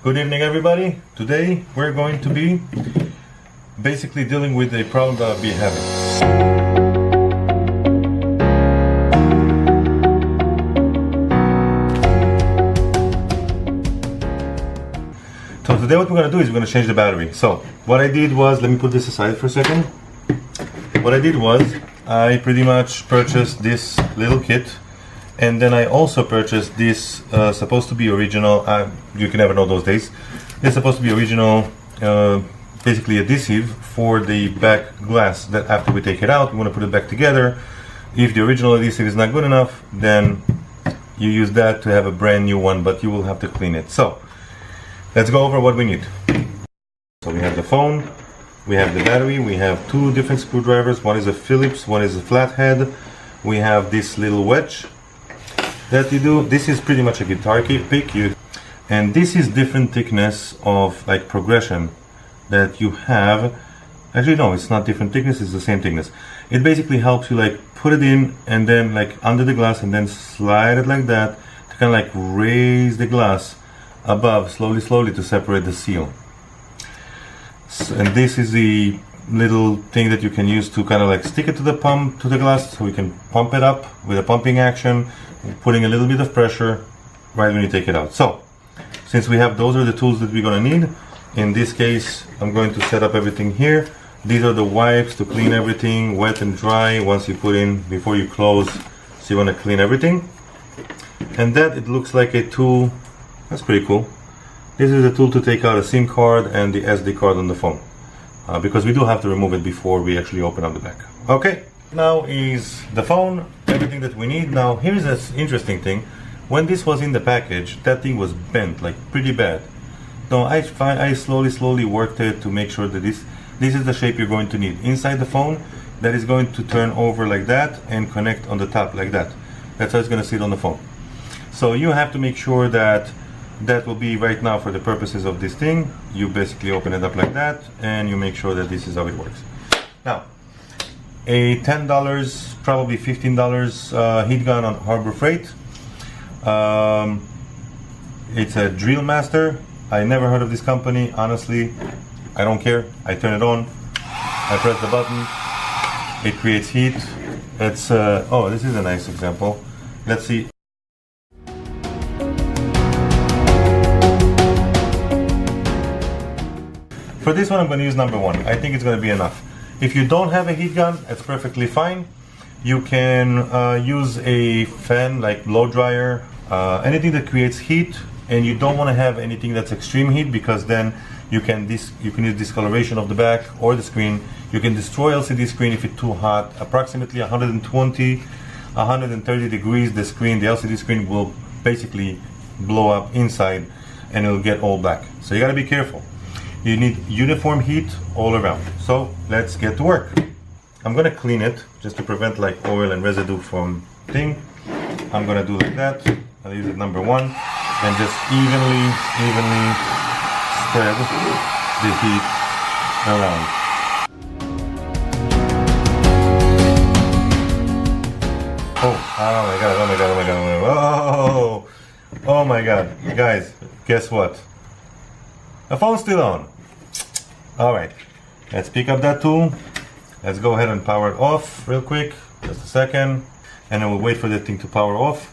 Good evening, everybody. Today we're going to be basically dealing with a problem that I'll be having. So today what we're going to do is we're going to change the battery. So what I did was, let me put this aside for a second. What I did was I pretty much purchased this little kit, and then I also purchased this supposed to be original, you can never know those days. It's supposed to be original, basically adhesive for the back glass, that after we take it out we want to put it back together. If the original adhesive is not good enough, then you use that to have a brand new one, but you will have to clean it. So let's go over what we need. So we have the phone, we have the battery, we have two different screwdrivers. One is a Phillips, one is a flathead. We have this little wedge that you do. This is pretty much a guitar pick, and this is different thickness of like progression that you have. Actually no, it's not different thickness, it's the same thickness. It basically helps you like put it in and then like under the glass and then slide it like that to kind of like raise the glass above slowly to separate the seal. And this is the little thing that you can use to kind of like stick it to the pump, to the glass, so we can pump it up with a pumping action, putting a little bit of pressure right when you take it out. So since we have, those are the tools that we're going to need. In this case I'm going to set up everything here. These are the wipes to clean everything, wet and dry, once you put in, before you close, so you want to clean everything. And that, it looks like a tool. That's pretty cool. This is a tool to take out a SIM card and the SD card on the phone, because we do have to remove it before we actually open up the back. Okay, now is the phone, everything that we need. Now here's this interesting thing. When this was in the package, that thing was bent like pretty bad. No, I slowly worked it to make sure that this is the shape you're going to need inside the phone. That is going to turn over like that and connect on the top like that. That's how it's going to sit on the phone. So you have to make sure that that will be right now for the purposes of this thing. You basically open it up like that and you make sure that this is how it works. Now, a $10, probably $15 heat gun on Harbor Freight. It's a Drill Master. I never heard of this company, honestly. I don't care. I turn it on, I press the button, it creates heat. It's oh, this is a nice example. Let's see. For this one I'm going to use number one. I think it's going to be enough. If you don't have a heat gun, it's perfectly fine. You can use a fan, like blow dryer, anything that creates heat, and you don't want to have anything that's extreme heat, because then you can use discoloration of the back or the screen. You can destroy LCD screen if it's too hot. Approximately 120, 130 degrees, the LCD screen will basically blow up inside and it'll get all black. So you got to be careful. You need uniform heat all around. So let's get to work. I'm gonna clean it just to prevent like oil and residue from thing. I'm gonna do like that. I'll use it number one and just evenly spread the heat around. Oh my god, oh my god. Guys, guess what? The phone's still on. Alright, let's pick up that tool. Let's go ahead and power it off real quick, just a second, and then we'll wait for the thing to power off.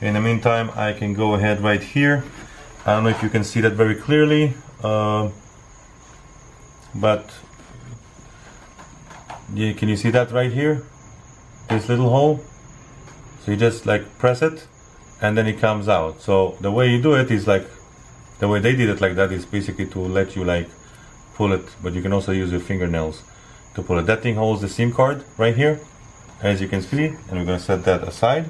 In the meantime, I can go ahead right here. I don't know if you can see that very clearly, but yeah, can you see that right here? This little hole? So you just like press it and then it comes out. So the way you do it is like, the way they did it like that is basically to let you like pull it, but you can also use your fingernails to pull it. That thing holds the SIM card right here, as you can see, and we're going to set that aside.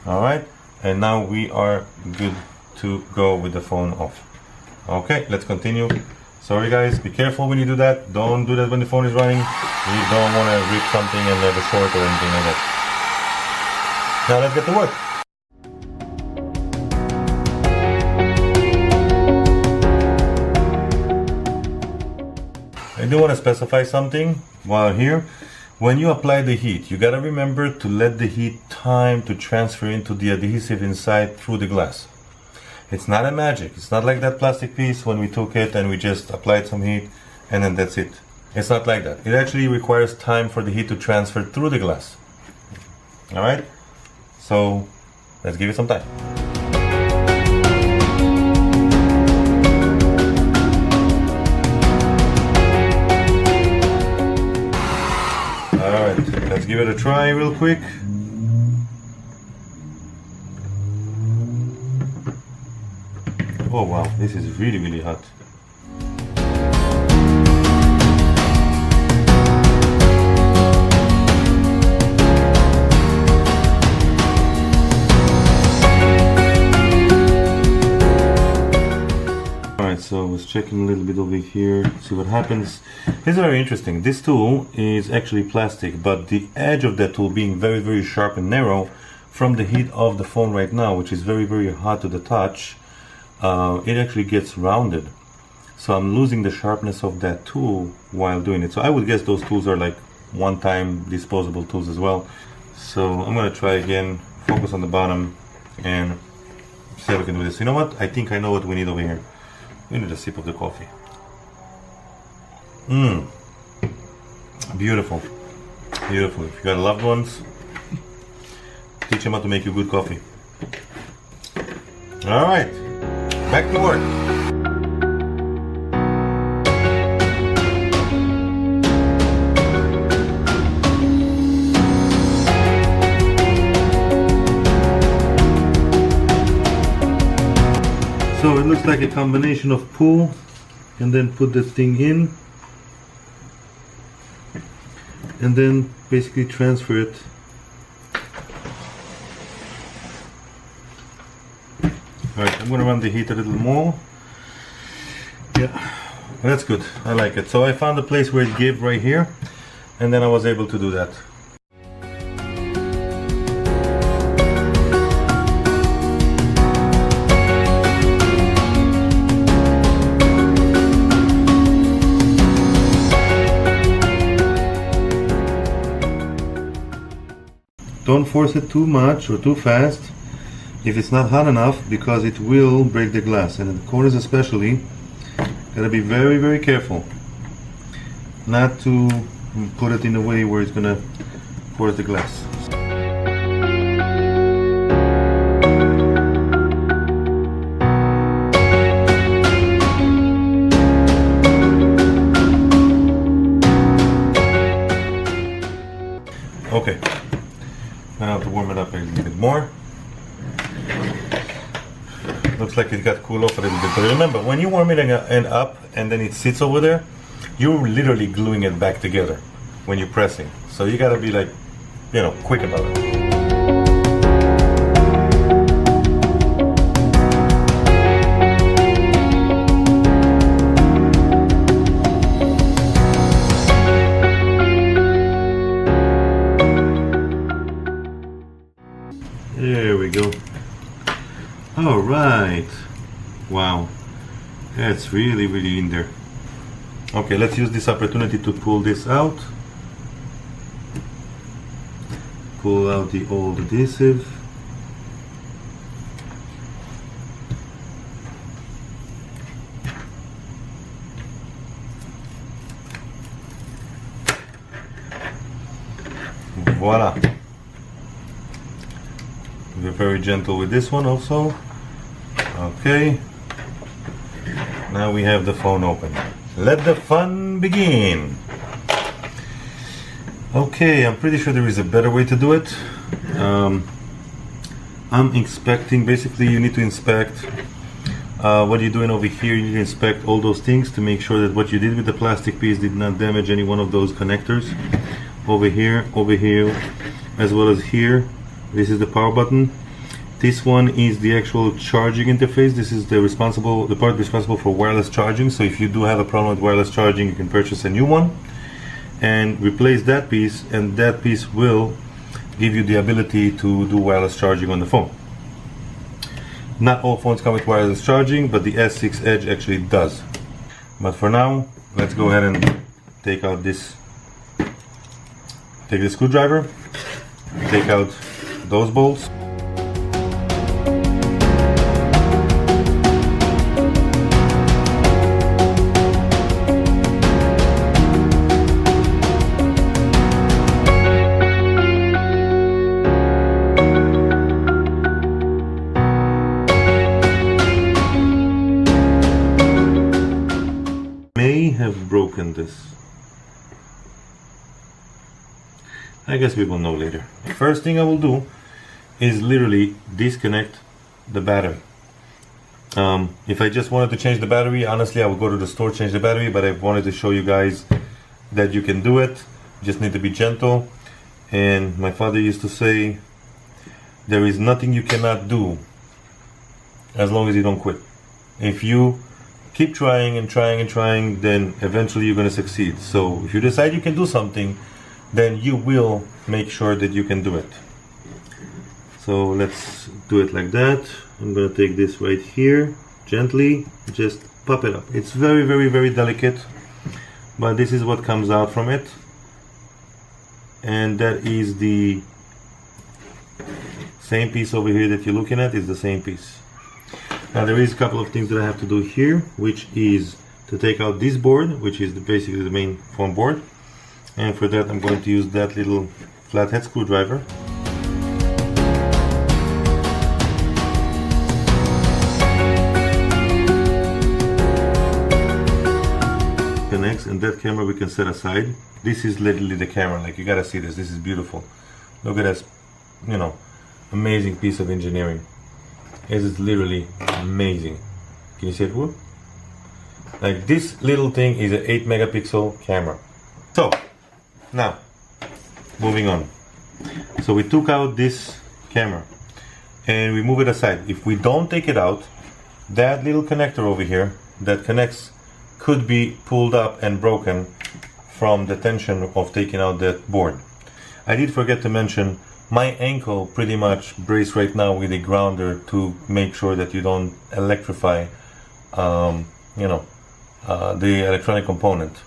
Alright, and now we are good to go with the phone off. Okay, let's continue. Sorry guys, be careful when you do that. Don't do that when the phone is running. You don't want to rip something and have a short or anything like that. Now let's get to work. I do want to specify something while here. When you apply the heat, you gotta remember to let the heat time to transfer into the adhesive inside through the glass. It's not a magic. It's not like that plastic piece when we took it and we just applied some heat and then that's it. It's not like that. It actually requires time for the heat to transfer through the glass. Alright? So let's give it some time. Alright, let's give it a try real quick. Oh wow, this is really, really hot. Alright, so I was checking a little bit over here, see what happens. This is very interesting. This tool is actually plastic, but the edge of that tool being very, very sharp and narrow from the heat of the phone right now, which is very, very hot to the touch, it actually gets rounded. So I'm losing the sharpness of that tool while doing it. So I would guess those tools are like one-time disposable tools as well. So I'm gonna try again, focus on the bottom and see how we can do this. You know what? I think I know what we need over here. We need a sip of the coffee. Beautiful. Beautiful. If you got loved ones, teach them how to make you good coffee. Alright. Back to work. So it looks like a combination of pull and then put the thing in and then basically transfer it. Alright, I'm going to run the heat a little more. Yeah, that's good. I like it. So I found a place where it gave right here, and then I was able to do that. Don't force it too much or too fast if it's not hot enough, because it will break the glass, and in the corners especially. Gotta be very, very careful not to put it in a way where it's gonna force the glass. Okay, now I have to warm it up a little bit more. Looks like it got cooled off a little bit, but remember, when you warm it and up and then it sits over there, you're literally gluing it back together when you're pressing. So you gotta be like, you know, quick about it. There we go. All right. Wow. That's really, really in there. Okay, let's use this opportunity to pull this out. Pull out the old adhesive. Voila. We're very gentle with this one also. Okay. Now we have the phone open. Let the fun begin. Okay, I'm pretty sure there is a better way to do it. I'm inspecting, basically you need to inspect what you're doing over here. You need to inspect all those things to make sure that what you did with the plastic piece did not damage any one of those connectors. Over here, as well as here. This is the power button. This one is the actual charging interface. This is the part responsible for wireless charging. So if you do have a problem with wireless charging, you can purchase a new one and replace that piece, and that piece will give you the ability to do wireless charging on the phone. Not all phones come with wireless charging, but the S6 Edge actually does. But for now, let's go ahead and take out this. Take the screwdriver, take out those bolts. broken this? I guess we will know later. First thing I will do is literally disconnect the battery. If I just wanted to change the battery, honestly I would go to the store, change the battery, but I wanted to show you guys that you can do it. You just need to be gentle. And my father used to say, there is nothing you cannot do as long as you don't quit. If you keep trying and trying and trying, then eventually you're going to succeed. So if you decide you can do something, then you will make sure that you can do it. So let's do it like that. I'm going to take this right here, gently, just pop it up. It's very, very, very delicate, but this is what comes out from it. And that is the same piece over here that you're looking at, is the same piece. Now there is a couple of things that I have to do here, which is to take out this board, which is basically the main foam board. And for that I'm going to use that little flathead screwdriver. Connects, and that camera we can set aside. This is literally the camera, like you gotta see this. This is beautiful. Look at this, you know, amazing piece of engineering. This is literally amazing. Can you see it, Will? Like this little thing is an 8 megapixel camera. So now moving on. So we took out this camera and we move it aside. If we don't take it out, that little connector over here that connects could be pulled up and broken from the tension of taking out that board. I did forget to mention, my ankle pretty much braced right now with a grounder to make sure that you don't electrify the electronic component.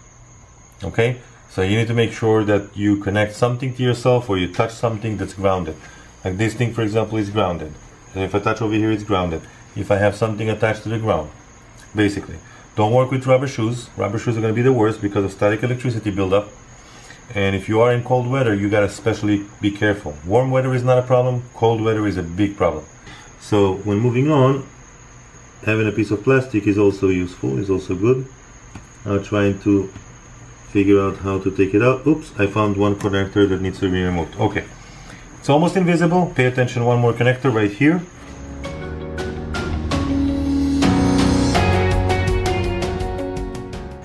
Okay, so you need to make sure that you connect something to yourself, or you touch something that's grounded. Like this thing, for example, is grounded. And if I touch over here, it's grounded. If I have something attached to the ground, basically. Don't work with rubber shoes. Rubber shoes are going to be the worst because of static electricity buildup. And if you are in cold weather, you got to especially be careful. Warm weather is not a problem. Cold weather is a big problem. So when moving on, having a piece of plastic is also useful, is also good. Now trying to figure out how to take it out. Oops, I found one connector that needs to be removed. Okay, it's almost invisible. Pay attention, one more connector right here.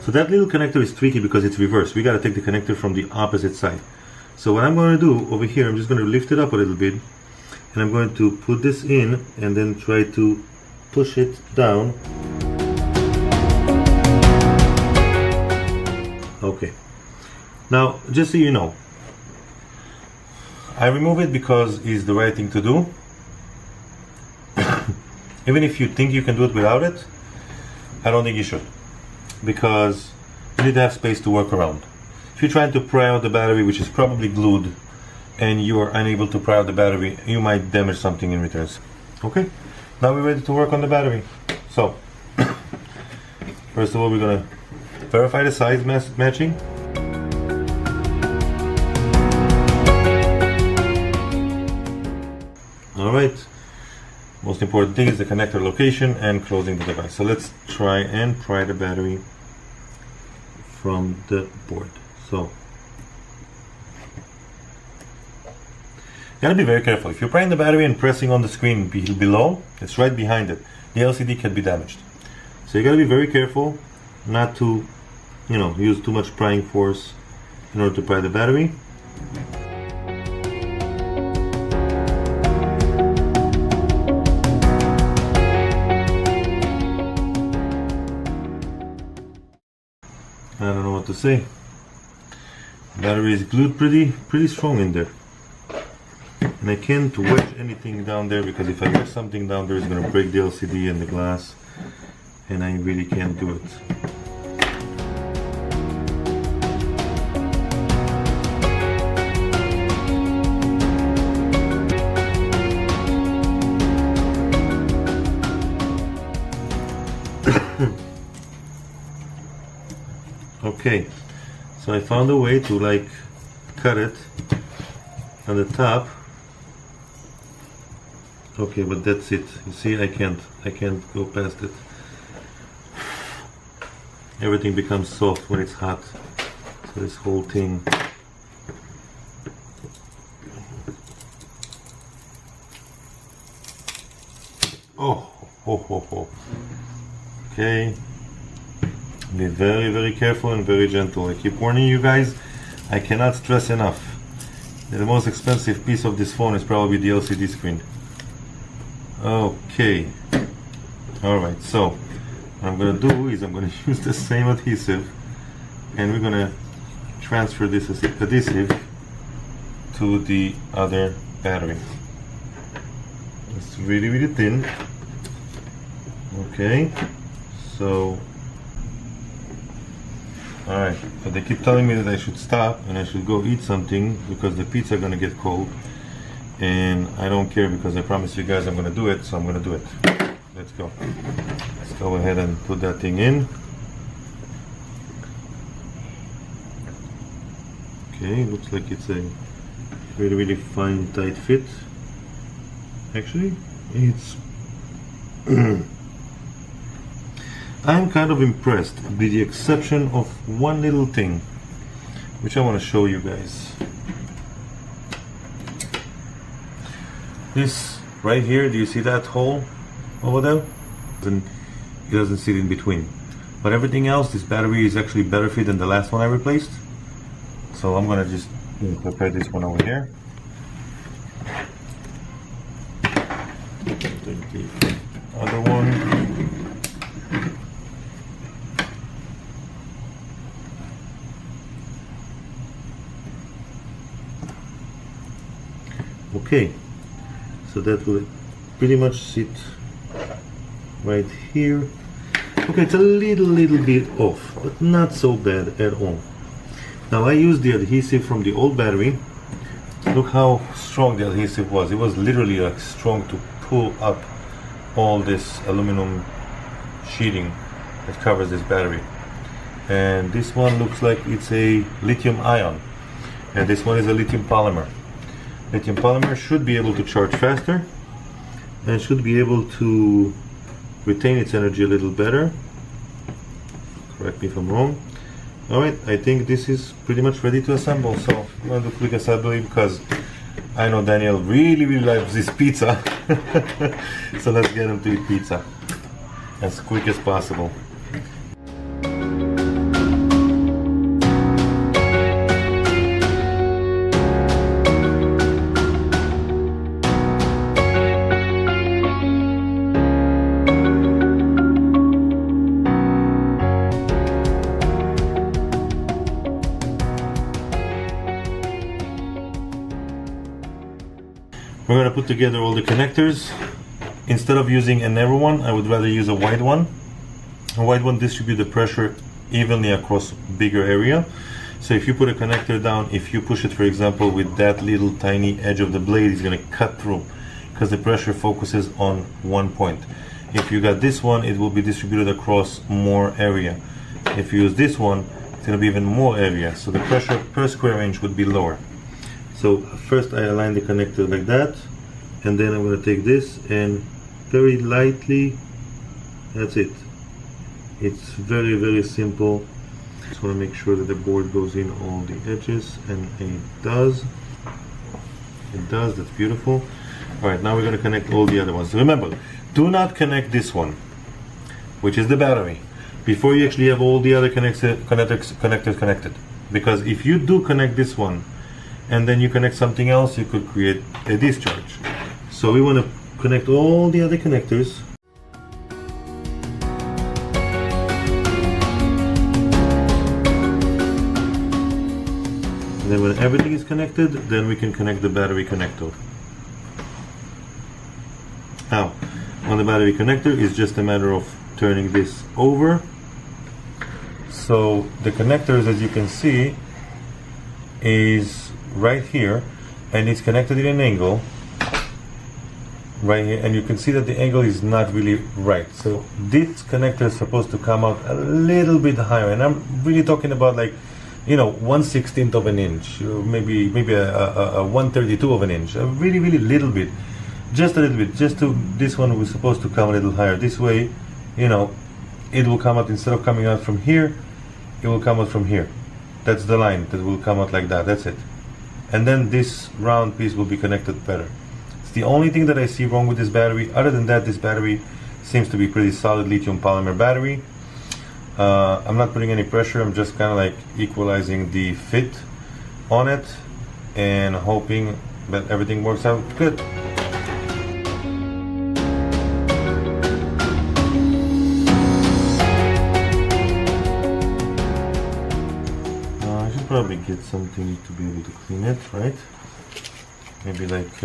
So that little connector is tricky because it's reversed. We got to take the connector from the opposite side. So what I'm going to do over here, I'm just going to lift it up a little bit, and I'm going to put this in and then try to push it down. Okay. Now, just so you know, I remove it because it's the right thing to do. Even if you think you can do it without it, I don't think you should, because you need to have space to work around. If you're trying to pry out the battery, which is probably glued, and you are unable to pry out the battery, you might damage something in return. Okay, now we're ready to work on the battery. So, first of all, we're gonna verify the size matching. Alright, most important thing is the connector location and closing the device. So let's try and pry the battery from the board. So, gotta be very careful. If you're prying the battery and pressing on the screen below, it's right behind it. The LCD can be damaged. So you gotta be very careful not to, use too much prying force in order to pry the battery. I don't know what to say. Battery is glued pretty strong in there, and I can't wedge anything down there, because if I wedge something down there, it's going to break the LCD and the glass, and I really can't do it. Okay, so I found a way to cut it on the top. Okay, but that's it. You see, I can't go past it. everything becomes soft when it's hot. So this whole thing. Oh. Okay. Be very, very careful and very gentle. I keep warning you guys. I cannot stress enough. The most expensive piece of this phone is probably the LCD screen. Okay. Alright, so what I'm going to do is I'm going to use the same adhesive, and we're going to transfer this adhesive to the other battery. It's really, really thin. Okay, so alright, but they keep telling me that I should stop and I should go eat something because the pizza gonna get cold, and I don't care because I promised you guys I'm gonna do it, so I'm gonna do it. Let's go. Let's go ahead and put that thing in. Okay, looks like it's a really, really fine, tight fit. Actually, it's I'm kind of impressed with the exception of one little thing which I want to show you guys. This right here, do you see that hole over there? It doesn't sit in between, but everything else, this battery is actually better fit than the last one I replaced. So I'm gonna just prepare this one over here. Take the other one. Okay, so that will pretty much sit right here. Okay, it's a little bit off, but not so bad at all. Now I used the adhesive from the old battery. Look how strong the adhesive was. It was literally like strong to pull up all this aluminum sheeting that covers this battery. And this one looks like it's a lithium ion, and this one is a lithium polymer. Lithium polymer should be able to charge faster and should be able to retain its energy a little better. Correct me if I'm wrong. Alright, I think this is pretty much ready to assemble, so I'm going to do quick assembly because I know Daniel really loves this pizza. So let's get him to eat pizza as quick as possible. We're going to put together all the connectors. Instead of using a narrow one, I would rather use a wide one. A wide one distributes the pressure evenly across bigger area. So if you put a connector down, if you push it, for example, with that little tiny edge of the blade, it's going to cut through because the pressure focuses on one point. If you got this one, it will be distributed across more area. If you use this one, it's going to be even more area, so the pressure per square inch would be lower. So first I align the connector like that, and then I'm going to take this and very lightly, that's it. It's very simple. Just want to make sure that the board goes in all the edges, and it does. It does, that's beautiful. Alright, now we're going to connect all the other ones. Remember, do not connect this one, which is the battery, before you actually have all the other connectors connected. Because if you do connect this one, and then you connect something else, you could create a discharge. So we want to connect all the other connectors. And then when everything is connected, then we can connect the battery connector. Now, on the battery connector, it's just a matter of turning this over. So the connectors, as you can see, is right here, and it's connected in an angle right here, and you can see that the angle is not really right. So this connector is supposed to come out a little bit higher, and I'm really talking about, like, you know, 1/16 of an inch, or maybe a 1/32 of an inch, a really little bit, just a little bit. Just to this one was supposed to come a little higher. This way, you know, it will come out, instead of coming out from here, it will come out from here. That's the line that will come out like that. That's it. And then this round piece will be connected better. It's the only thing that I see wrong with this battery. Other than that, this battery seems to be pretty solid lithium polymer battery. I'm not putting any pressure. I'm just kind of like equalizing the fit on it and hoping that everything works out good. I should probably get something to be able to clean it, right? Maybe like,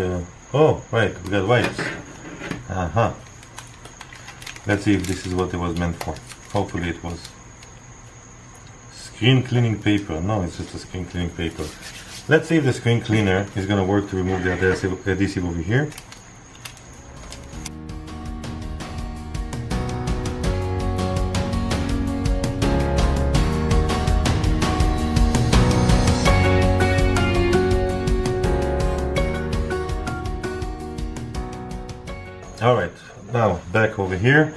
oh, right, we got wipes. Let's see if this is what it was meant for. Hopefully it was. Screen cleaning paper. No, it's just a screen cleaning paper. Let's see if the screen cleaner is going to work to remove the adhesive over here. Alright, now back over here.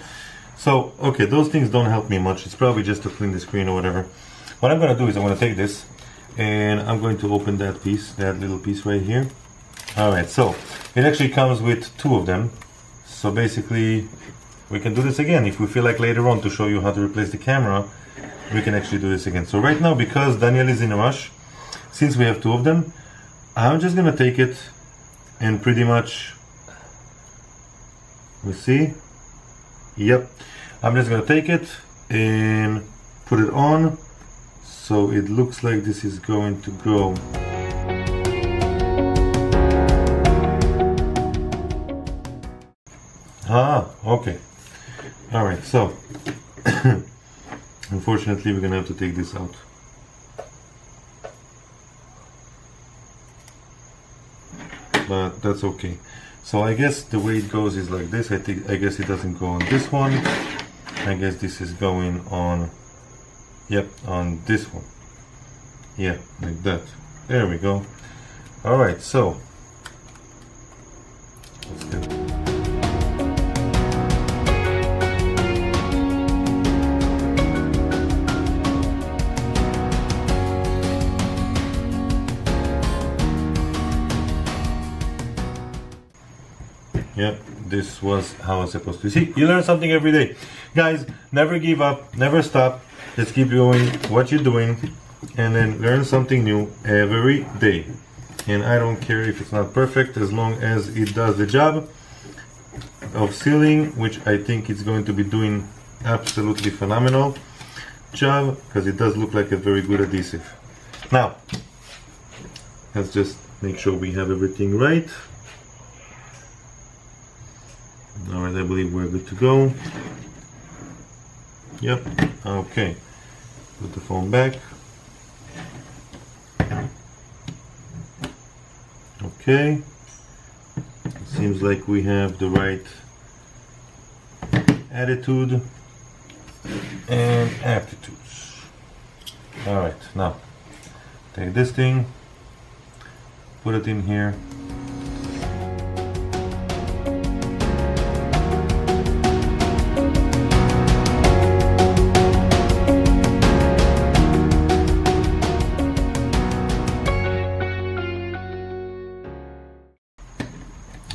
So, okay, those things don't help me much. It's probably just to clean the screen or whatever. What I'm going to do is I'm going to take this and I'm going to open that piece, that little piece right here. Alright, so it actually comes with two of them. So basically, we can do this again. If we feel like later on to show you how to replace the camera, we can actually do this again. So right now, because Daniel is in a rush, since we have two of them, I'm just going to take it and pretty much, we see, yep, I'm just gonna take it and put it on, so it looks like this is going to go. Okay. Alright, so unfortunately we're gonna have to take this out. But that's okay. So I guess the way it goes is like this. I guess it doesn't go on this one. I guess this is going on, yep, on this one. Yeah, like that. There we go. Alright, so let's do it. Yeah, this was how I was supposed to. See, you learn something every day. Guys, never give up, never stop. Just keep doing what you're doing and then learn something new every day. And I don't care if it's not perfect, as long as it does the job of sealing, which I think it's going to be doing absolutely phenomenal job, because it does look like a very good adhesive. Now, let's just make sure we have everything right. Alright, I believe we're good to go. Yep, okay. Put the phone back. Okay. It seems like we have the right attitude and aptitudes. Alright, now take this thing, put it in here.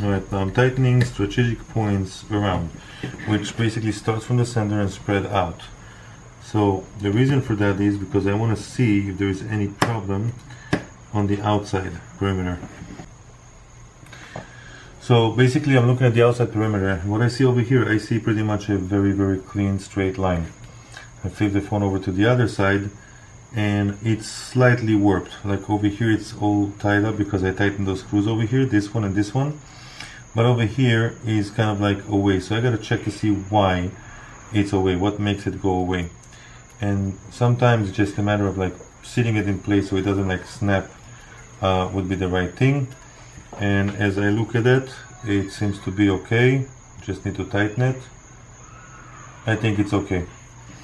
Alright, now I'm tightening strategic points around, which basically starts from the center and spread out. So the reason for that is because I want to see if there is any problem on the outside perimeter. So basically I'm looking at the outside perimeter. What I see over here, I see pretty much a very, very clean straight line. I flip the phone over to the other side and it's slightly warped. Like over here it's all tied up because I tightened those screws over here, this one and this one. But over here is kind of like away. So I gotta check to see why it's away, what makes it go away. And sometimes it's just a matter of like sitting it in place so it doesn't like snap would be the right thing. And as I look at it, it seems to be okay. Just need to tighten it. I think it's okay.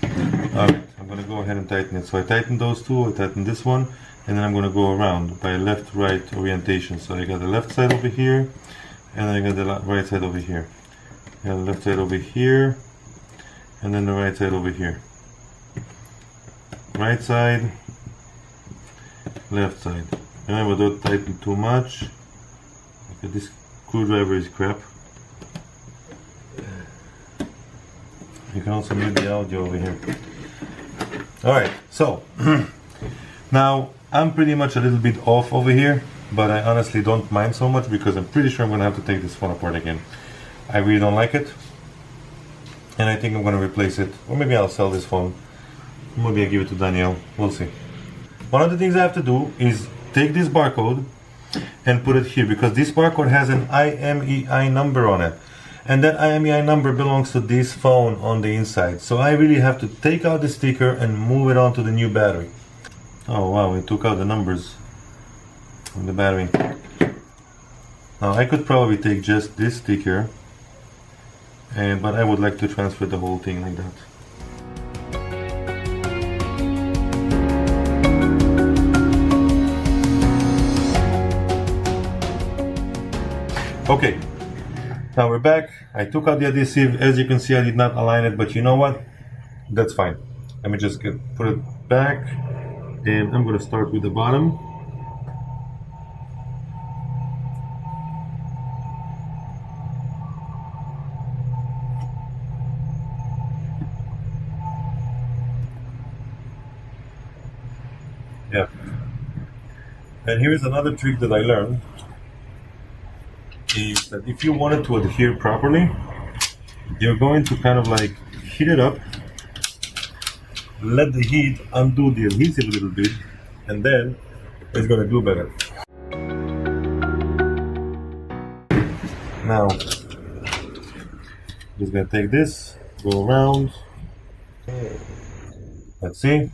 Alright, I'm gonna go ahead and tighten it. So I tightened those two, I tightened this one, and then I'm gonna go around by left-right orientation. So I got the left side over here, and then I got the right side over here. I got the left side over here, and then the right side over here. Right side, left side. Remember, don't tighten too much. Okay, this screwdriver is crap. You can also mute the audio over here. Alright, so now I'm pretty much a little bit off over here, but I honestly don't mind so much because I'm pretty sure I'm gonna have to take this phone apart again. I really don't like it, and I think I'm gonna replace it, or maybe I'll sell this phone. Maybe I'll give it to Danielle. We'll see. One of the things I have to do is take this barcode and put it here, because this barcode has an IMEI number on it, and that IMEI number belongs to this phone on the inside. So I really have to take out the sticker and move it onto the new battery. Oh wow, it took out the numbers on the battery. Now I could probably take just this sticker, but I would like to transfer the whole thing like that. Okay, now we're back. I took out the adhesive. As you can see, I did not align it, but you know what? That's fine. Let me just put it back, and I'm going to start with the bottom. Yeah. And here's another trick that I learned, is that if you want it to adhere properly, you're going to kind of like heat it up, let the heat undo the adhesive a little bit, and then it's going to do better. Now, just going to take this, go around, let's see.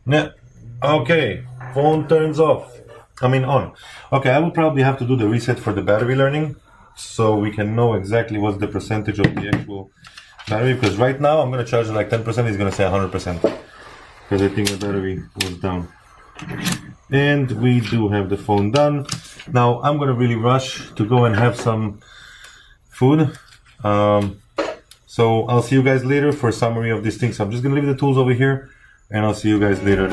Yeah, okay, phone turns off. On. Okay, I will probably have to do the reset for the battery learning, so we can know exactly what's the percentage of the actual battery, because right now I'm going to charge it like 10%, it's going to say 100%, because I think the battery was down. And we do have the phone done. Now I'm going to really rush to go and have some food. So I'll see you guys later for a summary of these things. So I'm just going to leave the tools over here, and I'll see you guys later.